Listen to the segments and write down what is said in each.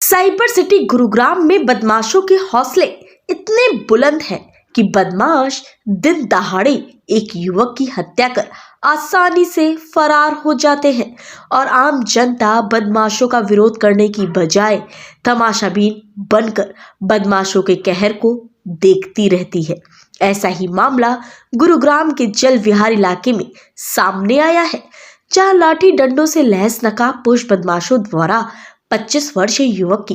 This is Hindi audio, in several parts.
साइबर सिटी गुरुग्राम में बदमाशों के हौसले इतने बुलंद हैं कि बदमाश दिन दहाड़े एक युवक की हत्या कर आसानी से फरार हो जाते हैं और आम जनता बदमाशों का विरोध करने की बजाय तमाशाबीन बनकर बदमाशों के कहर को देखती रहती है। ऐसा ही मामला गुरुग्राम के जल विहार इलाके में सामने आया है, जहां लाठी डंडों से लैस नकाबपोश बदमाशों द्वारा 25 वर्षीय युवक की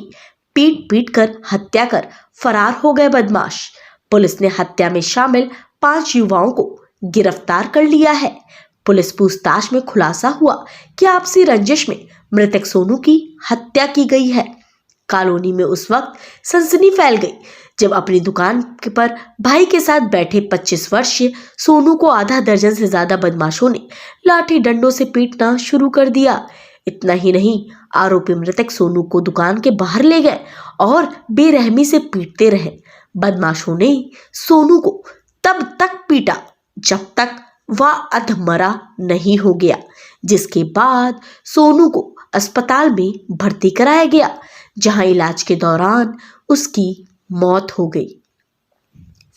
पीट कर हत्या कर फरार हो गए बदमाश। पुलिस ने हत्या में शामिल 5 युवाओं को गिरफ्तार कर लिया है। पुलिस पूछताछ में खुलासा हुआ कि आपसी रंजिश में मृतक सोनू की हत्या की गई है। कॉलोनी में उस वक्त सनसनी फैल गई जब अपनी दुकान पर भाई के साथ बैठे 25 वर्षीय सोनू को आधा दर्जन से ज्यादा बदमाशों ने लाठी डंडों से पीटना शुरू कर दिया। इतना ही नहीं, आरोपी मृतक सोनू को दुकान के बाहर ले गए और बेरहमी से पीटते रहे। बदमाशों ने सोनू को तब तक पीटा जब तक वह अधमरा नहीं हो गया, जिसके बाद सोनू को अस्पताल में भर्ती कराया गया, जहां इलाज के दौरान उसकी मौत हो गई।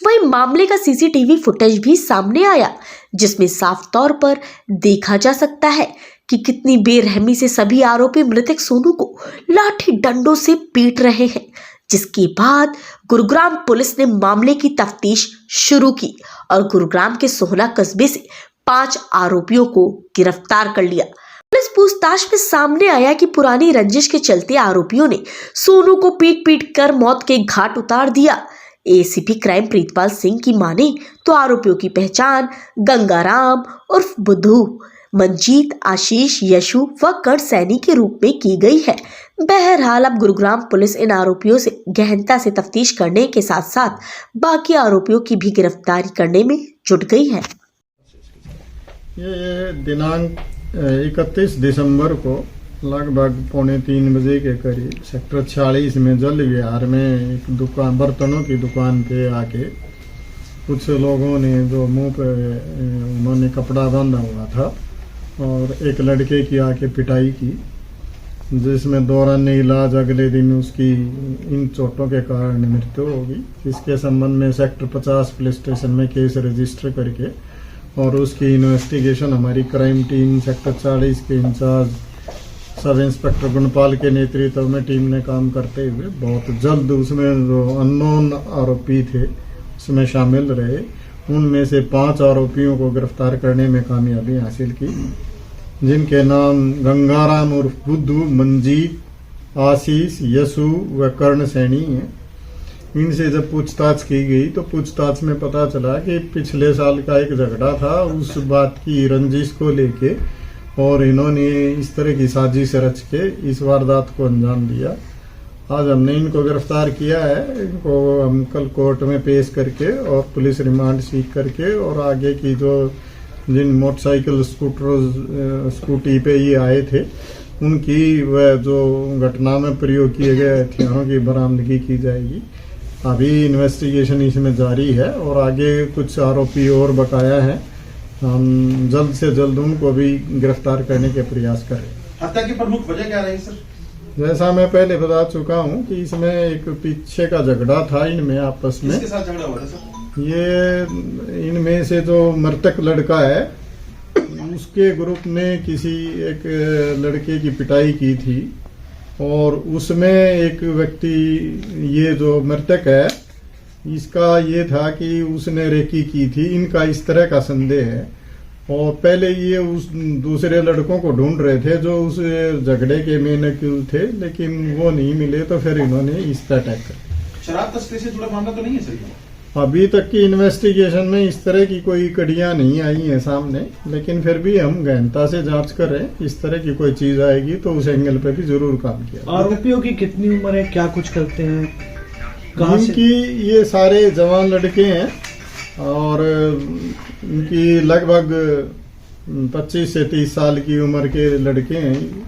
वहीं मामले का सीसीटीवी फुटेज भी सामने आया, जिसमें साफ तौर पर देखा जा सकता है कि कितनी बेरहमी से सभी आरोपी मृतक सोनू को लाठी डंडों से पीट रहे हैं। जिसके बाद गुरुग्राम पुलिस ने मामले की तफ्तीश शुरू की और गुरुग्राम के सोहना कस्बे से 5 आरोपियों को गिरफ्तार कर लिया। पुलिस पूछताछ में सामने आया कि पुरानी रंजिश के चलते आरोपियों ने सोनू को पीट कर मौत के घाट उतार दिया। एसीपी क्राइम प्रीतपाल सिंह की माने तो आरोपियों की पहचान गंगाराम उर्फ बुद्धू, मंजीत, आशीष, यशु व कर्ण सैनी के रूप में की गई है। बहरहाल अब गुरुग्राम पुलिस इन आरोपियों से गहनता से तफ्तीश करने के साथ साथ बाकी आरोपियों की भी गिरफ्तारी करने में जुट गई है। ये दिनांक 31 दिसंबर को लगभग 2:45 बजे के करीब सेक्टर 46 में जल विहार में एक दुकान, बर्तनों की दुकान पे आके कुछ लोगों ने जो मुंह पे उन्होंने कपड़ा बांधा हुआ था और एक लड़के की आके पिटाई की, जिसमें दौरान इलाज अगले दिन उसकी इन चोटों के कारण मृत्यु होगी। इसके संबंध में सेक्टर 50 पुलिस स्टेशन में केस रजिस्टर करके और उसकी इन्वेस्टिगेशन हमारी क्राइम टीम सेक्टर 40 के इंचार्ज सब इंस्पेक्टर गुणपाल के नेतृत्व में टीम ने काम करते हुए बहुत जल्द उसमें जो अननोन आरोपी थे उसमें शामिल रहे। उनमें से 5 आरोपियों को गिरफ्तार करने में कामयाबी हासिल की, जिनके नाम गंगाराम उर्फ बुद्धू, मंजीत, आशीष, यशु व कर्ण सैनी हैं। इनसे जब पूछताछ की गई तो पूछताछ में पता चला कि पिछले साल का एक झगड़ा था, उस बात की रंजिश को लेके और इन्होंने इस तरह की साजिश रच के इस वारदात को अंजाम दिया। आज हमने इनको गिरफ्तार किया है। इनको हम कल कोर्ट में पेश करके और पुलिस रिमांड सीख करके और आगे की जो जिन मोटरसाइकिल स्कूटी पे ये आए थे उनकी वह जो घटना में प्रयोग किए गए हथियारों की बरामदगी की जाएगी। अभी इन्वेस्टिगेशन इसमें जारी है और आगे कुछ आरोपी और बकाया हैं। हम जल्द से जल्द उनको भी गिरफ्तार करने के प्रयास करें। हत्या की प्रमुख वजह क्या रही सर? जैसा मैं पहले बता चुका हूं कि इसमें एक पीछे का झगड़ा था इनमें आपस में। किसके साथ झगड़ा हुआ था सर? ये इनमें से जो मृतक लड़का है उसके ग्रुप ने किसी एक लड़के की पिटाई की थी और उसमें एक व्यक्ति, ये जो मृतक है इसका ये था कि उसने रेकी की थी। इनका इस तरह का संदेह है और पहले ये उस दूसरे लड़कों को ढूंढ रहे थे जो उस झगड़े के मेन एक्यूज थे, लेकिन वो नहीं मिले तो फिर इन्होंने इस पर अटैक कर। शराब तस्करी से जुड़ा मामला तो नहीं है सर? अभी तक की इन्वेस्टिगेशन में इस तरह की कोई कड़ियां नहीं आई हैं सामने, लेकिन फिर भी हम गहनता से जांच कर रहे हैं। इस तरह की कोई चीज आएगी तो उस एंगल पे भी जरूर काम किया। आरोपियों की कितनी उम्र है, क्या कुछ करते हैं, कहाँ से? इनकी ये सारे जवान लड़के हैं और इनकी लगभग 25 से 30 साल की उम्र के लड़के हैं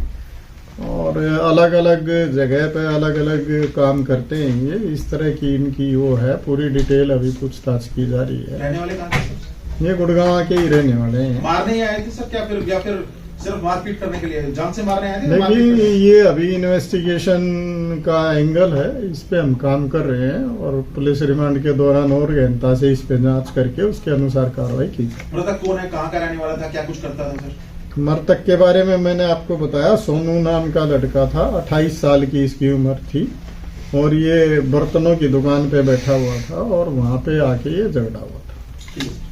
और अलग अलग जगह पे अलग अलग काम करते हैं। ये इस तरह की इनकी वो है। पूरी डिटेल अभी पूछताछ की जा रही है। रहने वाले कहाँ के सर? ये गुड़गांव के ही रहने वाले हैं। मारने ही आए थे सर क्या फिर, या फिर सिर्फ मारपीट करने के लिए जान से मारने आए थे या लेकिन मारपीट करने? ये अभी इन्वेस्टिगेशन का एंगल है, इस पे हम काम कर रहे हैं और पुलिस रिमांड के दौरान और गहनता से इस पे जांच करके उसके अनुसार कार्रवाई की। मृतक कौन है, कहाँ का रहने वाला था, क्या कुछ करता था सर? मृतक के बारे में मैंने आपको बताया, सोनू नाम का लड़का था, 28 साल की इसकी उम्र थी और ये बर्तनों की दुकान पे बैठा हुआ था और वहां पे आके ये झगड़ा हुआ था। ठीक है।